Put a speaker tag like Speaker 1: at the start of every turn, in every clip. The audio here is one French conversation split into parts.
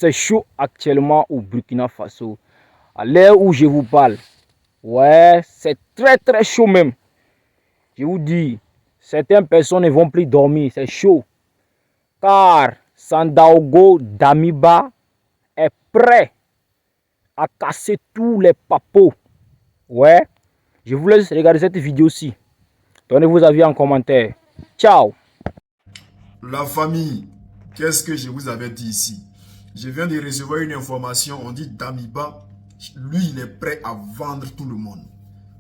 Speaker 1: c'est chaud actuellement au Burkina Faso. À l'heure où je vous parle, ouais, c'est très chaud même. Je vous dis, certaines personnes ne vont plus dormir, c'est chaud. Car Sandaogo Damiba est prêt à casser tous les papos. Ouais, je vous laisse regarder cette vidéo-ci. Donnez vos avis en commentaire. Ciao.
Speaker 2: La famille, qu'est-ce que je vous avais dit ici? Je viens de recevoir une information, on dit Damiba, lui il est prêt à vendre tout le monde.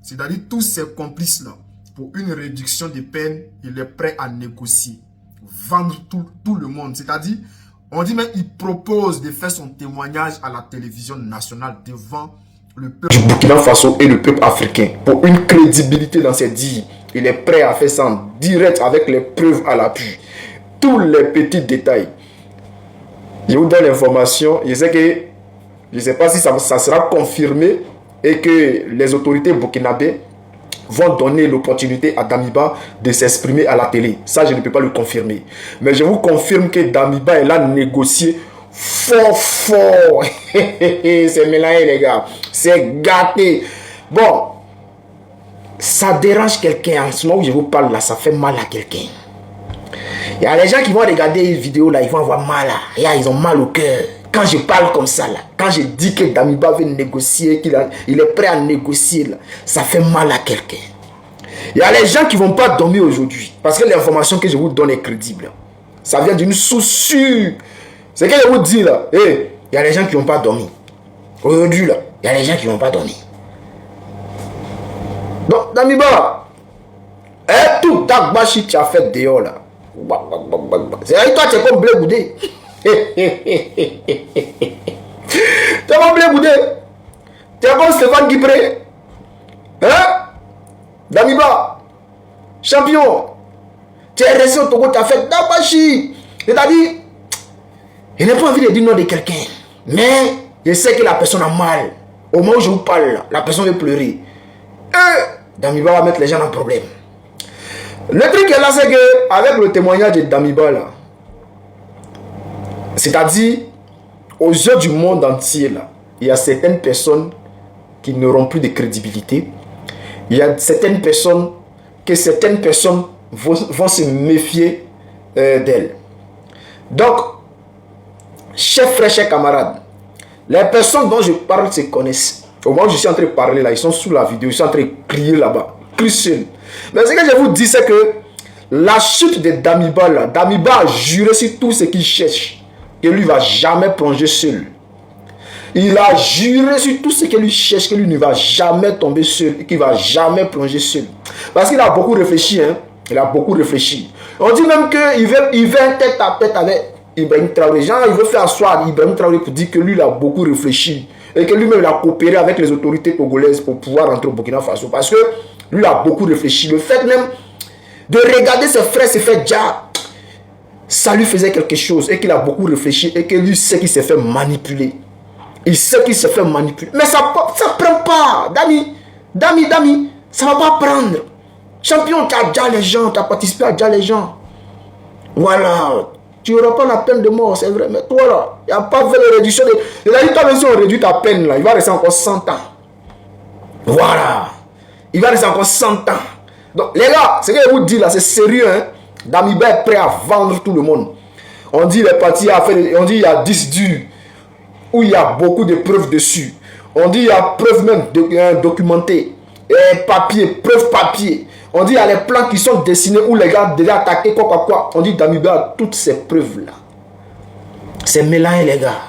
Speaker 2: C'est-à-dire tous ses complices-là, pour une réduction de peine, il est prêt à négocier. Vendre tout le monde. C'est-à-dire, on dit même qu'il propose de faire son témoignage à la télévision nationale devant le peuple du Burkina Faso et le peuple africain. Pour une crédibilité dans ses dires, il est prêt à faire ça en direct avec les preuves à l'appui. Tous les petits détails. Je vous donne l'information. Je ne sais pas si ça sera confirmé et que les autorités burkinabées vont donner l'opportunité à Damiba de s'exprimer à la télé. Ça, je ne peux pas le confirmer. Mais je vous confirme que Damiba est là négocier fort. C'est mélangé, les gars. C'est gâté. Bon, ça dérange quelqu'un. En ce moment où je vous parle là, ça fait mal à quelqu'un. Il y a les gens qui vont regarder une vidéo là, ils vont avoir mal là. Ils ont mal au cœur. Quand je parle comme ça là, quand je dis que Damiba veut négocier, qu'il est prêt à négocier là, ça fait mal à quelqu'un. Il y a les gens qui ne vont pas dormir aujourd'hui. Parce que l'information que je vous donne est crédible. Ça vient d'une source sûre. C'est que je vous dis là. Il y a les gens qui ne vont pas dormir. Aujourd'hui là, il y a les gens qui ne vont pas dormir. Donc Damiba, tout Dagbashi tu as fait dehors là. C'est avec toi tu es comme Blé Goudé. Tu es comme Blé Goudé. Tu es comme Stéphane Guibré. Damiba, champion. Tu es resté au Togo, tu as fait Dagbashi. C'est-à-dire, je n'ai pas envie de dire non de quelqu'un. Mais je sais que la personne a mal. Au moment où je vous parle, la personne veut pleurer. Damiba va mettre les gens en problème. Le truc est là, c'est que avec le témoignage de Damiba là, c'est-à-dire aux yeux du monde entier là, il y a certaines personnes qui n'auront plus de crédibilité. Il y a certaines personnes vont se méfier d'elles. Donc, chers frères, chers camarades, les personnes dont je parle se connaissent. Au moment où je suis en train de parler là, ils sont sous la vidéo, ils sont en train de crier là-bas. Crient seuls. Mais ce que je vous dis, c'est que la chute de Damiba là, Damiba a juré sur tout ce qu'il cherche, que lui ne va jamais plonger seul. Il a juré sur tout ce qu'il lui cherche, que lui ne va jamais tomber seul, qu'il ne va jamais plonger seul. Parce qu'il a beaucoup réfléchi, hein. Il a beaucoup réfléchi. On dit même qu'il veut un tête à tête avec Ibrahim Traoré. Genre, il veut faire asseoir Ibrahim Traoré pour dire que lui, il a beaucoup réfléchi. Et que lui-même, il a coopéré avec les autorités togolaises pour pouvoir rentrer au Burkina Faso. Parce que lui, il a beaucoup réfléchi. Le fait même de regarder ses frères se faire déjà, ça lui faisait quelque chose. Et qu'il a beaucoup réfléchi. Et que lui sait qu'il s'est fait manipuler. Il sait qu'il s'est fait manipuler. Mais ça ne prend pas. Dami, ça ne va pas prendre. Champion, tu as déjà les gens. Tu as participé à déjà les gens. Voilà. Tu n'auras pas la peine de mort, c'est vrai. Mais toi là, il n'y a pas fait de réduction de... Il a dit, toi, même si on réduit ta peine là, il va rester encore 100 ans. Voilà. Il va rester encore 100 ans. Donc, les gars, ce que je vous dis là, c'est sérieux. Hein? Damiba est prêt à vendre tout le monde. On dit les partis on dit il y a 10 durs où il y a beaucoup de preuves dessus. On dit il y a preuves même documentées. Preuves papier. On dit il y a les plans qui sont dessinés où les gars devaient attaquer quoi. On dit Damiba a toutes ces preuves là. C'est mélangé les gars.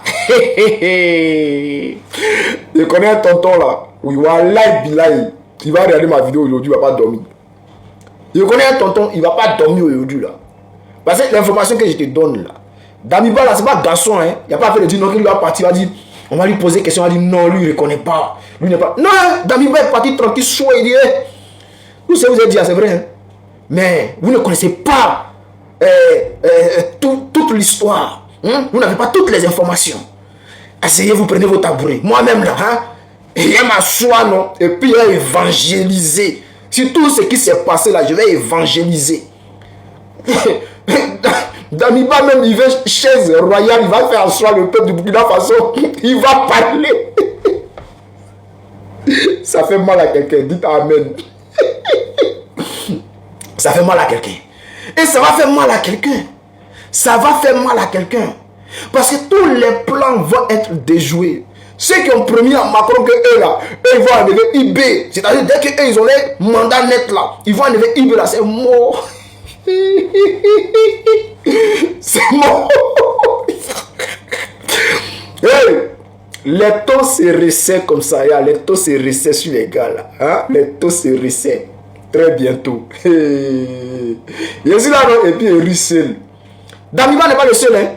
Speaker 2: Je connais un tonton là. Oui, wallahi billahi. Il va regarder ma vidéo aujourd'hui, il ne va pas dormir. Je connais un tonton, il ne va pas dormir aujourd'hui là. Parce que l'information que je te donne là, Damiba là, c'est pas garçon, hein. Il n'y a pas fait de dire non, qu'il va partir, il va dire, on va lui poser une question, il va dire non, lui il ne reconnaît pas. Lui n'est pas. Non, Damiba est parti tranquille, chaud, il dit, tout ce que vous avez dit, c'est vrai, hein. Mais vous ne connaissez pas toute l'histoire. Hein? Vous n'avez pas toutes les informations. Asseyez, vous prenez vos tabourets. Moi-même là, hein, je vais m'asseoir, non, et puis je vais évangéliser. Sur tout ce qui s'est passé là, je vais évangéliser. Damiba même, il veut chaise royale, il va faire asseoir le peuple du Burkina Faso. Il va parler. Ça fait mal à quelqu'un, dites amen. Ça fait mal à quelqu'un. Et ça va faire mal à quelqu'un. Ça va faire mal à quelqu'un. Parce que tous les plans vont être déjoués. Ceux qui ont promis à Macron que eux là, eux ils vont enlever IB. C'est-à-dire dès qu'eux ils ont les mandats nets là, ils vont enlever IB là, c'est mort. C'est mort. Hey, les taux se resserrent comme ça. Les taux se resserrent sur les gars là. Hein? Les taux se resserrent. Très bientôt. Hey. Je suis là non? Et puis Russell. Damiba n'est pas le seul. Hein?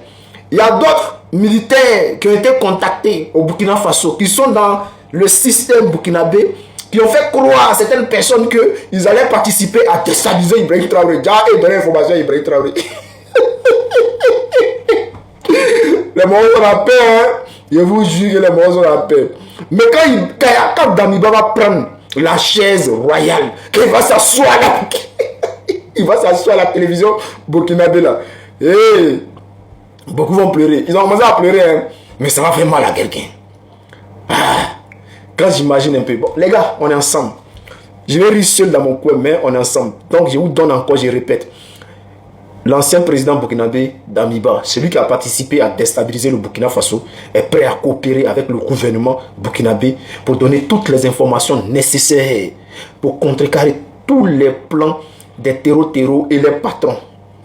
Speaker 2: Il y a d'autres militaires qui ont été contactés au Burkina Faso, qui sont dans le système burkinabé, qui ont fait croire à certaines personnes qu'ils allaient participer à déstabiliser Ibrahim Traoré. Et donner l'information à Ibrahim Traoré. Les morts ont la paix. Hein? Je vous jure que les morts ont la paix. Mais quand Damiba va prendre la chaise royale, qu'il va s'asseoir là, il va s'asseoir à la télévision burkinabé là. Hey, beaucoup vont pleurer. Ils ont commencé à pleurer, hein? Mais ça va faire mal à quelqu'un. Ah, quand j'imagine un peu, bon, les gars, on est ensemble. Je vais rire seul dans mon coin, mais on est ensemble. Donc, je vous donne encore, je répète. L'ancien président burkinabé, Damiba, celui qui a participé à déstabiliser le Burkina Faso, est prêt à coopérer avec le gouvernement burkinabé pour donner toutes les informations nécessaires pour contrecarrer tous les plans des terreaux et les patrons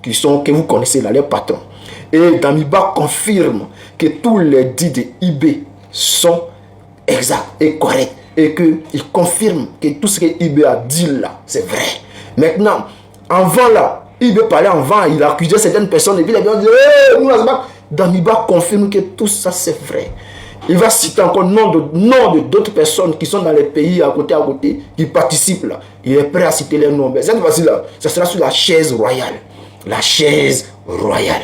Speaker 2: que vous connaissez là, les patrons. Et Damiba confirme que tous les dits de IB sont exacts et corrects. Et qu'il confirme que tout ce que IB a dit là, c'est vrai. Maintenant, avant là, IB parlait en vent, il accusait certaines personnes et puis les gens disaient hey, Damiba confirme que tout ça c'est vrai. Il va citer encore nom de d'autres personnes qui sont dans les pays à côté, qui participent là. Il est prêt à citer les noms. Mais cette fois-ci là, ça sera sur la chaise royale. La chaise royale.